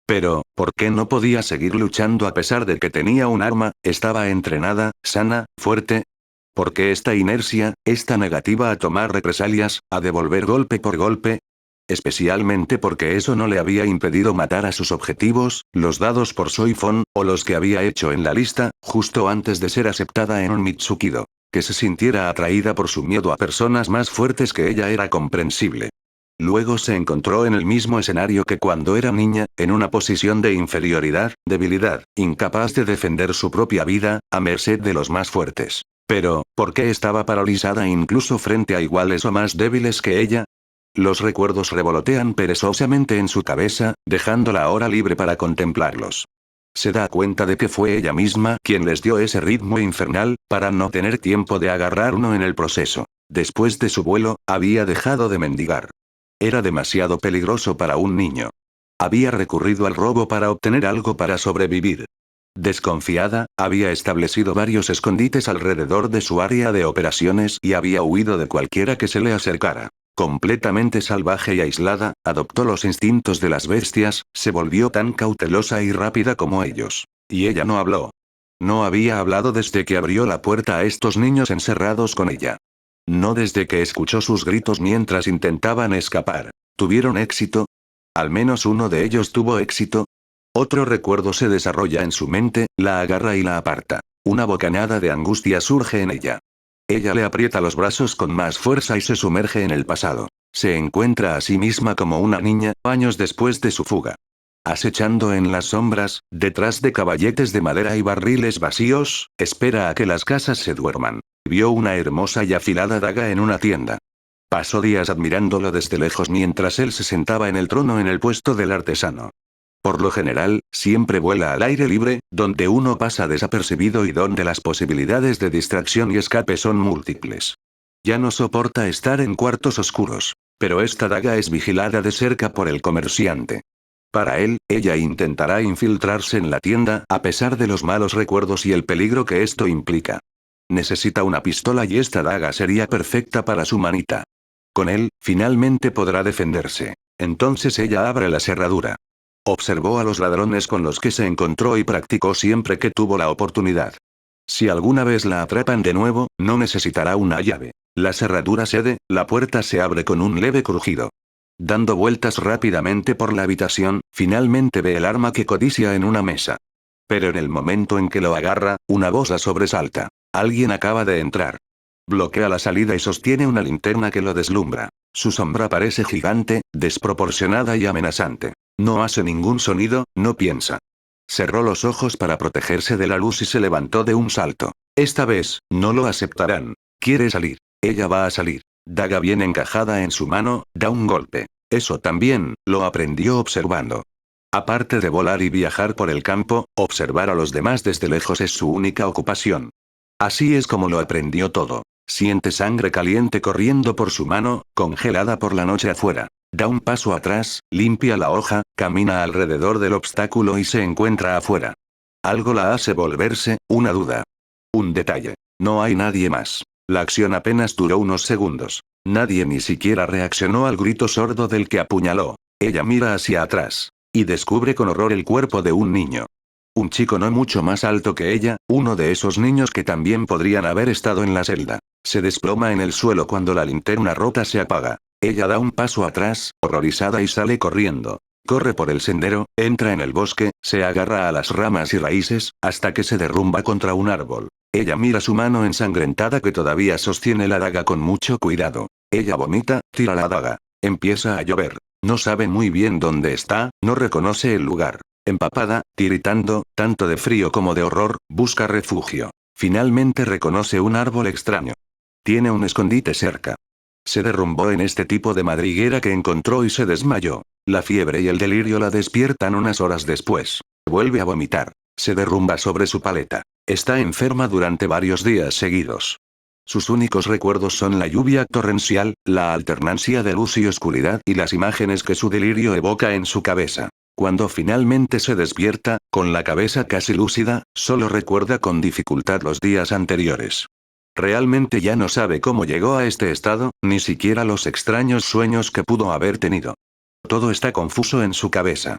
Pero, ¿por qué no podía seguir luchando a pesar de que tenía un arma, estaba entrenada, sana, fuerte? ¿Por qué esta inercia, esta negativa a tomar represalias, a devolver golpe por golpe? Especialmente porque eso no le había impedido matar a sus objetivos, los dados por Soifon, o los que había hecho en la lista, justo antes de ser aceptada en un Mitsukido. Que se sintiera atraída por su miedo a personas más fuertes que ella era comprensible. Luego se encontró en el mismo escenario que cuando era niña, en una posición de inferioridad, debilidad, incapaz de defender su propia vida, a merced de los más fuertes. Pero, ¿por qué estaba paralizada incluso frente a iguales o más débiles que ella? Los recuerdos revolotean perezosamente en su cabeza, dejándola ahora libre para contemplarlos. Se da cuenta de que fue ella misma quien les dio ese ritmo infernal, para no tener tiempo de agarrar uno en el proceso. Después de su vuelo, había dejado de mendigar. Era demasiado peligroso para un niño. Había recurrido al robo para obtener algo para sobrevivir. Desconfiada, había establecido varios escondites alrededor de su área de operaciones y había huido de cualquiera que se le acercara. Completamente salvaje y aislada, adoptó los instintos de las bestias, se volvió tan cautelosa y rápida como ellos. Y ella no habló. No había hablado desde que abrió la puerta a estos niños encerrados con ella. No desde que escuchó sus gritos mientras intentaban escapar. ¿Tuvieron éxito? ¿Al menos uno de ellos tuvo éxito? Otro recuerdo se desarrolla en su mente, la agarra y la aparta. Una bocanada de angustia surge en ella. Ella le aprieta los brazos con más fuerza y se sumerge en el pasado. Se encuentra a sí misma como una niña, años después de su fuga. Acechando en las sombras, detrás de caballetes de madera y barriles vacíos, espera a que las casas se duerman. Vio una hermosa y afilada daga en una tienda. Pasó días admirándolo desde lejos mientras él se sentaba en el trono en el puesto del artesano. Por lo general, siempre vuela al aire libre, donde uno pasa desapercibido y donde las posibilidades de distracción y escape son múltiples. Ya no soporta estar en cuartos oscuros. Pero esta daga es vigilada de cerca por el comerciante. Para él, ella intentará infiltrarse en la tienda a pesar de los malos recuerdos y el peligro que esto implica. Necesita una pistola y esta daga sería perfecta para su manita. Con él, finalmente podrá defenderse. Entonces ella abre la cerradura. Observó a los ladrones con los que se encontró y practicó siempre que tuvo la oportunidad. Si alguna vez la atrapan de nuevo, no necesitará una llave. La cerradura cede, la puerta se abre con un leve crujido. Dando vueltas rápidamente por la habitación, finalmente ve el arma que codicia en una mesa. Pero en el momento en que lo agarra, una voz la sobresalta. Alguien acaba de entrar. Bloquea la salida y sostiene una linterna que lo deslumbra. Su sombra parece gigante, desproporcionada y amenazante. No hace ningún sonido, no piensa. Cerró los ojos para protegerse de la luz y se levantó de un salto. Esta vez, no lo aceptarán. Quiere salir. Ella va a salir. Daga bien encajada en su mano, da un golpe. Eso también, lo aprendió observando. Aparte de volar y viajar por el campo, observar a los demás desde lejos es su única ocupación. Así es como lo aprendió todo. Siente sangre caliente corriendo por su mano, congelada por la noche afuera. Da un paso atrás, limpia la hoja, camina alrededor del obstáculo y se encuentra afuera. Algo la hace volverse, una duda. Un detalle. No hay nadie más. La acción apenas duró unos segundos. Nadie ni siquiera reaccionó al grito sordo del que apuñaló. Ella mira hacia atrás. Y descubre con horror el cuerpo de un niño. Un chico no mucho más alto que ella, uno de esos niños que también podrían haber estado en la celda. Se desploma en el suelo cuando la linterna rota se apaga. Ella da un paso atrás, horrorizada y sale corriendo. Corre por el sendero, entra en el bosque, se agarra a las ramas y raíces, hasta que se derrumba contra un árbol. Ella mira su mano ensangrentada que todavía sostiene la daga con mucho cuidado. Ella vomita, tira la daga. Empieza a llover. No sabe muy bien dónde está, no reconoce el lugar. Empapada, tiritando, tanto de frío como de horror, busca refugio. Finalmente reconoce un árbol extraño. Tiene un escondite cerca. Se derrumbó en este tipo de madriguera que encontró y se desmayó. La fiebre y el delirio la despiertan unas horas después. Vuelve a vomitar. Se derrumba sobre su paleta. Está enferma durante varios días seguidos. Sus únicos recuerdos son la lluvia torrencial, la alternancia de luz y oscuridad y las imágenes que su delirio evoca en su cabeza. Cuando finalmente se despierta, con la cabeza casi lúcida, solo recuerda con dificultad los días anteriores. Realmente ya no sabe cómo llegó a este estado, ni siquiera los extraños sueños que pudo haber tenido. Todo está confuso en su cabeza.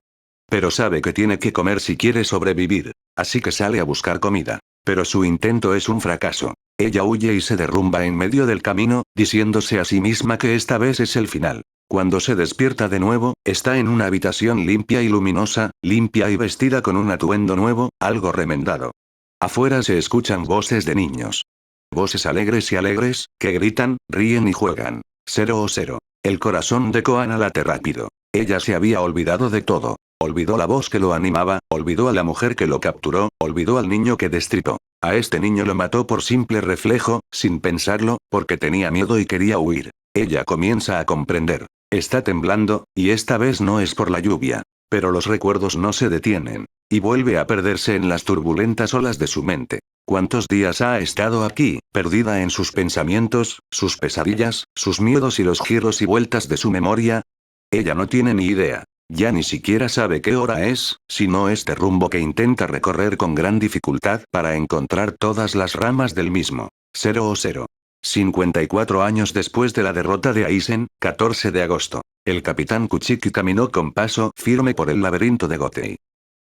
Pero sabe que tiene que comer si quiere sobrevivir, así que sale a buscar comida. Pero su intento es un fracaso. Ella huye y se derrumba en medio del camino, diciéndose a sí misma que esta vez es el final. Cuando se despierta de nuevo, está en una habitación limpia y luminosa, limpia y vestida con un atuendo nuevo, algo remendado. Afuera se escuchan voces de niños. Voces alegres, que gritan, ríen y juegan. 0-0. El corazón de Koana late rápido. Ella se había olvidado de todo. Olvidó la voz que lo animaba, olvidó a la mujer que lo capturó, olvidó al niño que destripó. A este niño lo mató por simple reflejo, sin pensarlo, porque tenía miedo y quería huir. Ella comienza a comprender. Está temblando, y esta vez no es por la lluvia. Pero los recuerdos no se detienen. Y vuelve a perderse en las turbulentas olas de su mente. ¿Cuántos días ha estado aquí, perdida en sus pensamientos, sus pesadillas, sus miedos y los giros y vueltas de su memoria? Ella no tiene ni idea. Ya ni siquiera sabe qué hora es, sino este rumbo que intenta recorrer con gran dificultad para encontrar todas las ramas del mismo. 0-0. 54 años después de la derrota de Aizen, 14 de agosto. El capitán Kuchiki caminó con paso firme por el laberinto de Gotei.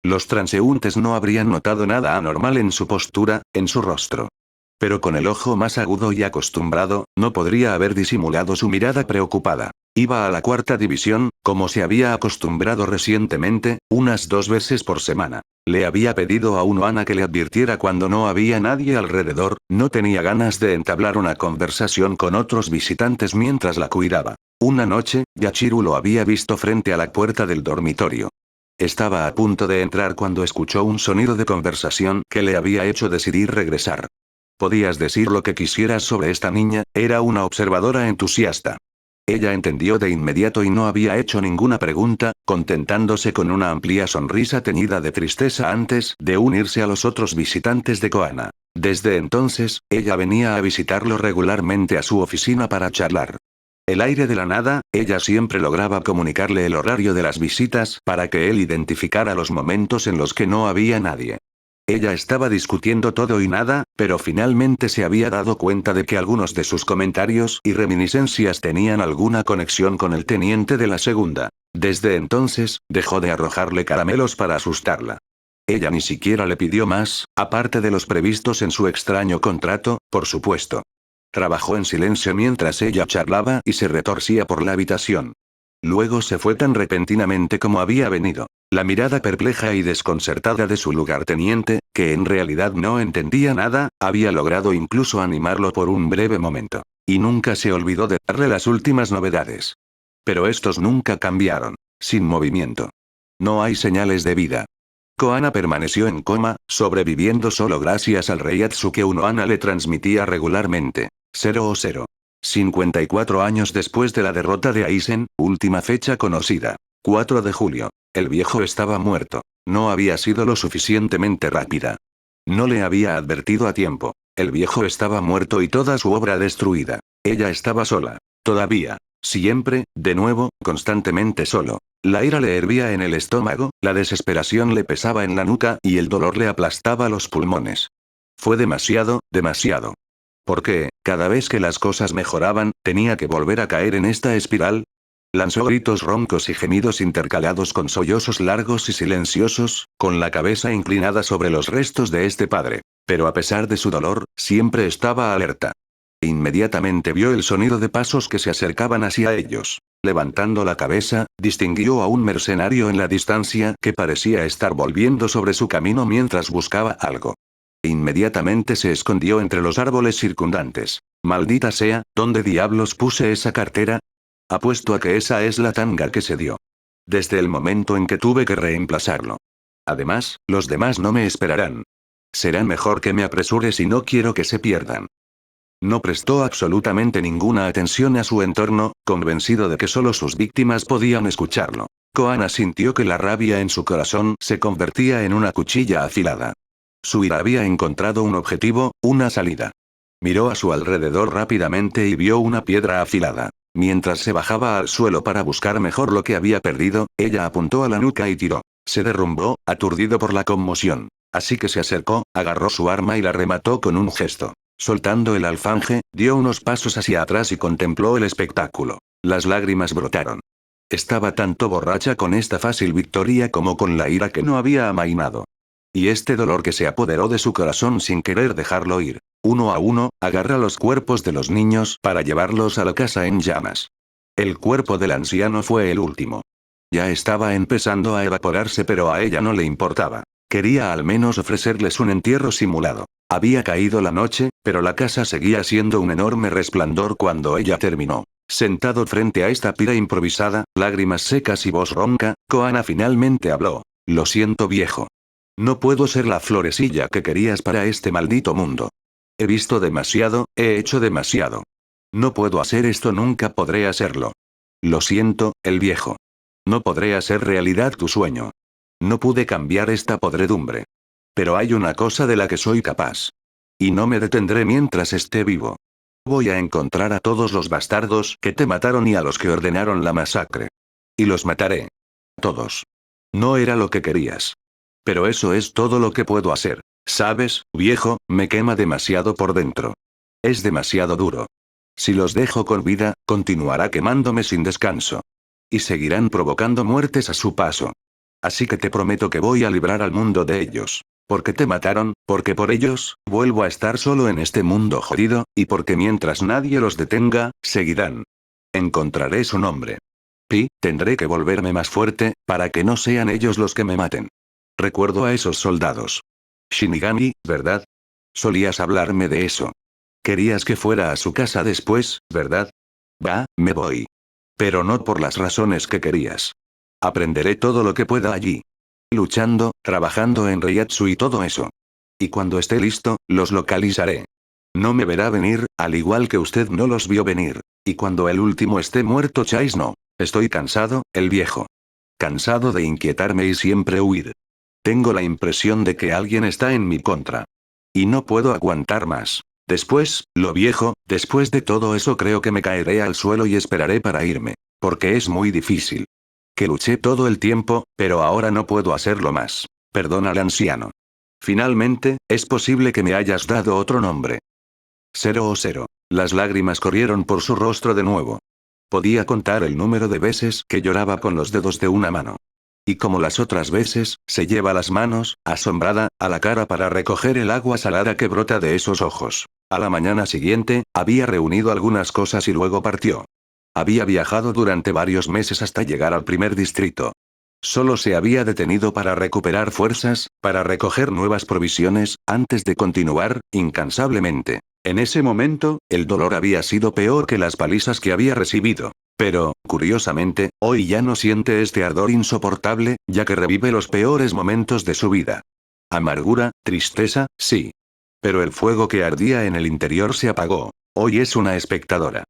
Los transeúntes no habrían notado nada anormal en su postura, en su rostro. Pero con el ojo más agudo y acostumbrado, no podría haber disimulado su mirada preocupada. Iba a la cuarta división, como se había acostumbrado recientemente, unas 2 veces por semana. Le había pedido a Unohana que le advirtiera cuando no había nadie alrededor, no tenía ganas de entablar una conversación con otros visitantes mientras la cuidaba. Una noche, Yachiru lo había visto frente a la puerta del dormitorio. Estaba a punto de entrar cuando escuchó un sonido de conversación que le había hecho decidir regresar. Podías decir lo que quisieras sobre esta niña, era una observadora entusiasta. Ella entendió de inmediato y no había hecho ninguna pregunta, contentándose con una amplia sonrisa teñida de tristeza antes de unirse a los otros visitantes de Koana. Desde entonces, ella venía a visitarlo regularmente a su oficina para charlar. El aire de la nada, ella siempre lograba comunicarle el horario de las visitas para que él identificara los momentos en los que no había nadie. Ella estaba discutiendo todo y nada, pero finalmente se había dado cuenta de que algunos de sus comentarios y reminiscencias tenían alguna conexión con el teniente de la segunda. Desde entonces, dejó de arrojarle caramelos para asustarla. Ella ni siquiera le pidió más, aparte de los previstos en su extraño contrato, por supuesto. Trabajó en silencio mientras ella charlaba y se retorcía por la habitación. Luego se fue tan repentinamente como había venido. La mirada perpleja y desconcertada de su lugarteniente, que en realidad no entendía nada, había logrado incluso animarlo por un breve momento. Y nunca se olvidó de darle las últimas novedades. Pero estos nunca cambiaron. Sin movimiento. No hay señales de vida. Koana permaneció en coma, sobreviviendo solo gracias al Reiatsu que Unohana le transmitía regularmente. 00. 54 años después de la derrota de Aizen, última fecha conocida. 4 de julio. El viejo estaba muerto. No había sido lo suficientemente rápida. No le había advertido a tiempo. El viejo estaba muerto y toda su obra destruida. Ella estaba sola. Todavía. Siempre, de nuevo, constantemente solo. La ira le hervía en el estómago, la desesperación le pesaba en la nuca y el dolor le aplastaba los pulmones. Fue demasiado, demasiado. ¿Por qué, cada vez que las cosas mejoraban, tenía que volver a caer en esta espiral? Lanzó gritos roncos y gemidos intercalados con sollozos largos y silenciosos, con la cabeza inclinada sobre los restos de este padre. Pero a pesar de su dolor, siempre estaba alerta. Inmediatamente vio el sonido de pasos que se acercaban hacia ellos. Levantando la cabeza, distinguió a un mercenario en la distancia que parecía estar volviendo sobre su camino mientras buscaba algo. Inmediatamente se escondió entre los árboles circundantes. Maldita sea, ¿dónde diablos puse esa cartera? Apuesto a que esa es la tanga que se dio. Desde el momento en que tuve que reemplazarlo. Además, los demás no me esperarán. Será mejor que me apresure si no quiero que se pierdan. No prestó absolutamente ninguna atención a su entorno, convencido de que solo sus víctimas podían escucharlo. Koana sintió que la rabia en su corazón se convertía en una cuchilla afilada. Su ira había encontrado un objetivo, una salida. Miró a su alrededor rápidamente y vio una piedra afilada. Mientras se bajaba al suelo para buscar mejor lo que había perdido, ella apuntó a la nuca y tiró. Se derrumbó, aturdido por la conmoción. Así que se acercó, agarró su arma y la remató con un gesto. Soltando el alfanje, dio unos pasos hacia atrás y contempló el espectáculo. Las lágrimas brotaron. Estaba tanto borracha con esta fácil victoria como con la ira que no había amainado. Y este dolor que se apoderó de su corazón sin querer dejarlo ir. Uno a uno, agarra los cuerpos de los niños para llevarlos a la casa en llamas. El cuerpo del anciano fue el último. Ya estaba empezando a evaporarse, pero a ella no le importaba. Quería al menos ofrecerles un entierro simulado. Había caído la noche, pero la casa seguía siendo un enorme resplandor cuando ella terminó. Sentado frente a esta pira improvisada, lágrimas secas y voz ronca, Koana finalmente habló. Lo siento, viejo. No puedo ser la florecilla que querías para este maldito mundo. He visto demasiado, he hecho demasiado. No puedo hacer esto, nunca podré hacerlo. Lo siento, el viejo. No podré hacer realidad tu sueño. No pude cambiar esta podredumbre. Pero hay una cosa de la que soy capaz. Y no me detendré mientras esté vivo. Voy a encontrar a todos los bastardos que te mataron y a los que ordenaron la masacre. Y los mataré. Todos. No era lo que querías. Pero eso es todo lo que puedo hacer. ¿Sabes, viejo? Me quema demasiado por dentro. Es demasiado duro. Si los dejo con vida, continuará quemándome sin descanso. Y seguirán provocando muertes a su paso. Así que te prometo que voy a librar al mundo de ellos. Porque te mataron, porque por ellos, vuelvo a estar solo en este mundo jodido, y porque mientras nadie los detenga, seguirán. Encontraré su nombre. Tendré que volverme más fuerte, para que no sean ellos los que me maten. Recuerdo a esos soldados. Shinigami, ¿verdad? Solías hablarme de eso. Querías que fuera a su casa después, ¿verdad? Va, me voy. Pero no por las razones que querías. Aprenderé todo lo que pueda allí. Luchando, trabajando en Reiatsu y todo eso. Y cuando esté listo, los localizaré. No me verá venir, al igual que usted no los vio venir. Y cuando el último esté muerto, Chase no. Estoy cansado, el viejo. Cansado de inquietarme y siempre huir. Tengo la impresión de que alguien está en mi contra. Y no puedo aguantar más. Después, lo viejo, después de todo eso creo que me caeré al suelo y esperaré para irme. Porque es muy difícil. Que luché todo el tiempo, pero ahora no puedo hacerlo más. Perdona al anciano. Finalmente, es posible que me hayas dado otro nombre. 00. Las lágrimas corrieron por su rostro de nuevo. Podía contar el número de veces que lloraba con los dedos de una mano. Y como las otras veces, se lleva las manos, asombrada, a la cara para recoger el agua salada que brota de esos ojos. A la mañana siguiente, había reunido algunas cosas y luego partió. Había viajado durante varios meses hasta llegar al primer distrito. Solo se había detenido para recuperar fuerzas, para recoger nuevas provisiones, antes de continuar, incansablemente. En ese momento, el dolor había sido peor que las palizas que había recibido. Pero, curiosamente, hoy ya no siente este ardor insoportable, ya que revive los peores momentos de su vida. Amargura, tristeza, sí. Pero el fuego que ardía en el interior se apagó. Hoy es una espectadora.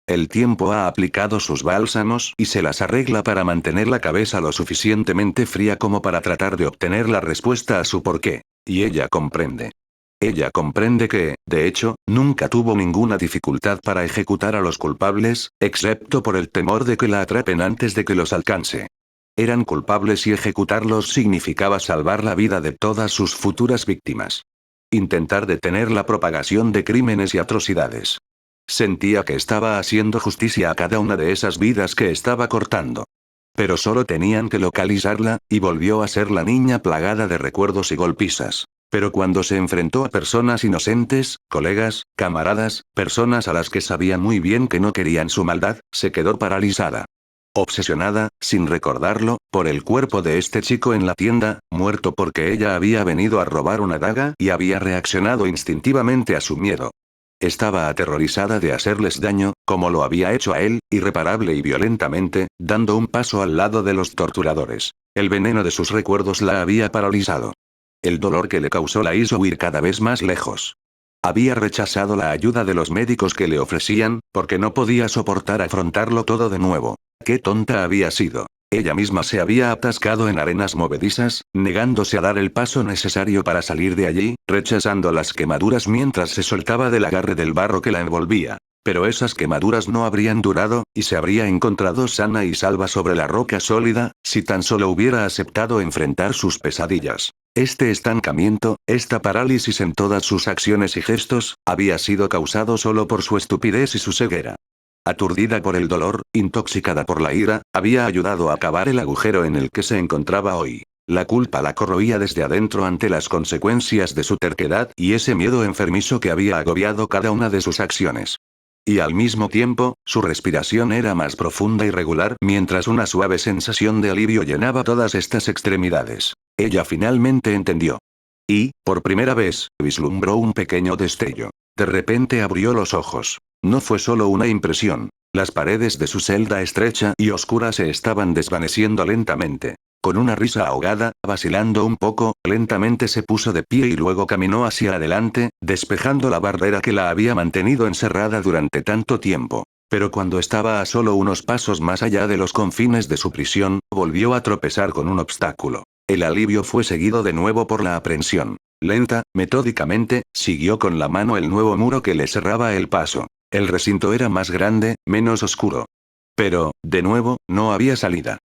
El tiempo ha aplicado sus bálsamos y se las arregla para mantener la cabeza lo suficientemente fría como para tratar de obtener la respuesta a su porqué. Y ella comprende. Ella comprende que, de hecho, nunca tuvo ninguna dificultad para ejecutar a los culpables, excepto por el temor de que la atrapen antes de que los alcance. Eran culpables y ejecutarlos significaba salvar la vida de todas sus futuras víctimas. Intentar detener la propagación de crímenes y atrocidades. Sentía que estaba haciendo justicia a cada una de esas vidas que estaba cortando. Pero solo tenían que localizarla, y volvió a ser la niña plagada de recuerdos y golpizas. Pero cuando se enfrentó a personas inocentes, colegas, camaradas, personas a las que sabía muy bien que no querían su maldad, se quedó paralizada. Obsesionada, sin recordarlo, por el cuerpo de este chico en la tienda, muerto porque ella había venido a robar una daga y había reaccionado instintivamente a su miedo. Estaba aterrorizada de hacerles daño, como lo había hecho a él, irreparable y violentamente, dando un paso al lado de los torturadores. El veneno de sus recuerdos la había paralizado. El dolor que le causó la hizo huir cada vez más lejos. Había rechazado la ayuda de los médicos que le ofrecían, porque no podía soportar afrontarlo todo de nuevo. ¡Qué tonta había sido! Ella misma se había atascado en arenas movedizas, negándose a dar el paso necesario para salir de allí, rechazando las quemaduras mientras se soltaba del agarre del barro que la envolvía. Pero esas quemaduras no habrían durado, y se habría encontrado sana y salva sobre la roca sólida, si tan solo hubiera aceptado enfrentar sus pesadillas. Este estancamiento, esta parálisis en todas sus acciones y gestos, había sido causado solo por su estupidez y su ceguera. Aturdida por el dolor, intoxicada por la ira, había ayudado a cavar el agujero en el que se encontraba hoy. La culpa la corroía desde adentro ante las consecuencias de su terquedad y ese miedo enfermizo que había agobiado cada una de sus acciones. Y al mismo tiempo, su respiración era más profunda y regular mientras una suave sensación de alivio llenaba todas estas extremidades. Ella finalmente entendió. Y, por primera vez, vislumbró un pequeño destello. De repente abrió los ojos. No fue solo una impresión. Las paredes de su celda estrecha y oscura se estaban desvaneciendo lentamente. Con una risa ahogada, vacilando un poco, lentamente se puso de pie y luego caminó hacia adelante, despejando la barrera que la había mantenido encerrada durante tanto tiempo. Pero cuando estaba a solo unos pasos más allá de los confines de su prisión, volvió a tropezar con un obstáculo. El alivio fue seguido de nuevo por la aprensión. Lenta, metódicamente, siguió con la mano el nuevo muro que le cerraba el paso. El recinto era más grande, menos oscuro. Pero, de nuevo, no había salida.